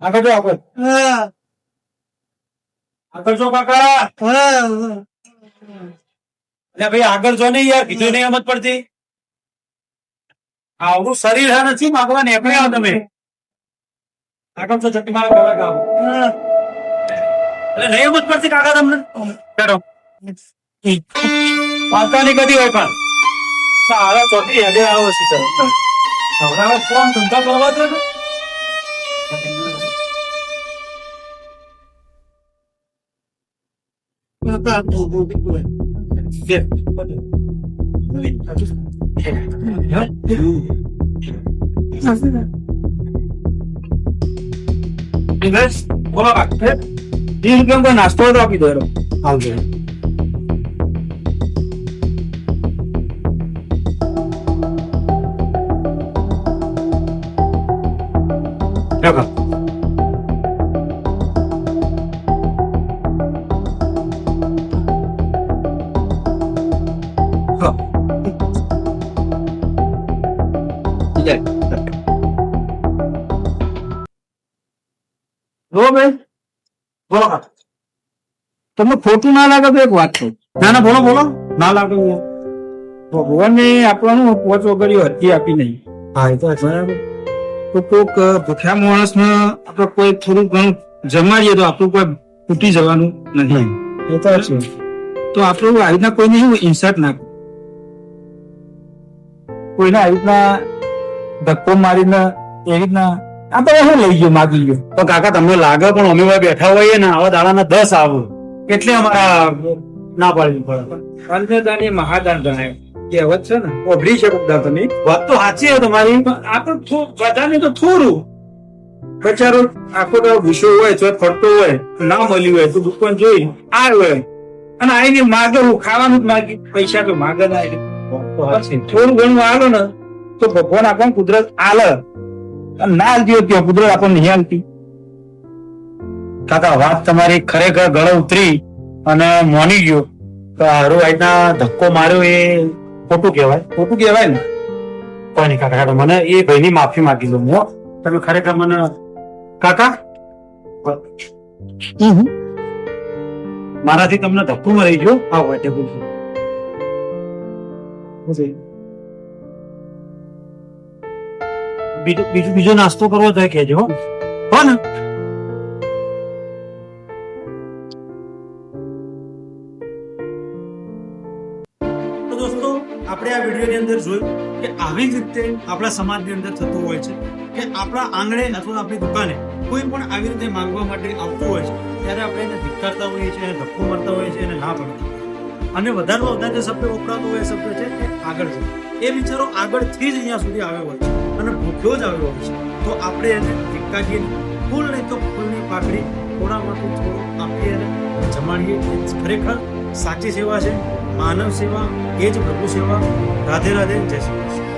આગળ જો આગળ આગળ જો કાકા. અરે ભાઈ આગળ જો નહીં યાર, કીધું નહીં સમજ પડતી. આવડું શરીર હા નથી માગવા નીકળે આવો તમે. આગળ તો જટી મારા ગળા ગાવ. એટલે નહીં સમજ પડતી કાકા તમને. કરો પાલતાની કદી હોય પણ આરા ચોથી હેડે આવો છે. હવે કોણ ધંધા કરવા દે ને. બોલો નાસ્તો તો આપી દો. આવજો. તમને ખોટું ના લાગે તો એક વાત છે. ના ના બોલો બોલો. ના લાગે ભગવાન ને આપણને પોચ વગર હરકી આપી નહીં. હા એ તો બરાબર. તો કોઈક ભૂખ્યા માણસ ને આપડે કોઈ થોડું ઘણું જમાડીએ તો આપણું કોઈ તૂટી જવાનું નથી. એ તો છે. તો આપણે આવી રીતના કોઈને શું ઇન્સર્ટ ના કોઈને આવી રીતના ધક્કો મારીને એવી રીતના આ તો શું લઈ ગયો માગી ગયો. તો કાકા તમને લાગે પણ અમે બેઠા હોઈએ ને આવા દાડાના 10 આવો એટલે અમારા ના પાડવી પડે. અન્નદાન એ મહાદાન ગણાય કહેવત છે ને. ઓભરી છે તમે વાત તો સાચી છે તમારી. આપણે બધાને તો થોડું બચારો આખો તો વિષય હોય તો ફરતો હોય ના મળ્યું હોય તો દુકાન જોઈ આવ્યો અને આવીને માગે ખાવાનું જ માગી પૈસા તો માગે ના થોડું ઘણું આલો ને તો ભગવાન આપણને કુદરત આલે. ના હાલતી હોય ત્યાં કુદરત આપણને નહીં હાલતી. કાકા વાત તમારી ખરેખર ગળે ઉતરી અને મોની ગયો તો હારું આજના ધક્કો માર્યો એ ખોટું કહેવાય. ખોટું કહેવાય ને કોઈ નહીં કાકા. મને એ ભાઈની માફી માંગી લો. તમે ખરેખર મને કાકા મારાથી તમને ધક્કો મરી ગયો. આવો ટેબલ બીજો નાસ્તો કરવો તો કહેજો હો ને. તો દોસ્તો આપણે આ વિડીયોની અંદર જોયું કે આવી જ રીતે આપણા સમાજની અંદર થતું હોય છે કે આપણા આંગણે અથવા આપણી દુકાને કોઈ પણ આવી રીતે માંગવા માટે આવતું હોય છે ત્યારે આપણે એને ધિક્કારતા હોઈએ છીએ, એને ધક્કો મારતા હોઈએ છીએ, એને ના પડતા અને વધારેમાં વધારે જે શબ્દ વપરાતો હોય એ શબ્દ છે કે આગળ છે. એ વિચારો આગળથી જ અહીંયા સુધી આવ્યો હોય છે અને ભૂખ્યો જ આવ્યો હોય છે. તો આપણે એને ધિક્કારીએ ફૂલ નહીં તો ફૂલની પાકડી થોડામાંથી થોડું આપીએ એને જમાડીએ. ખરેખર સાચી સેવા છે, માનવ સેવા એ જ પ્રભુ સેવા. રાધે રાધે, જય શ્રી કૃષ્ણ.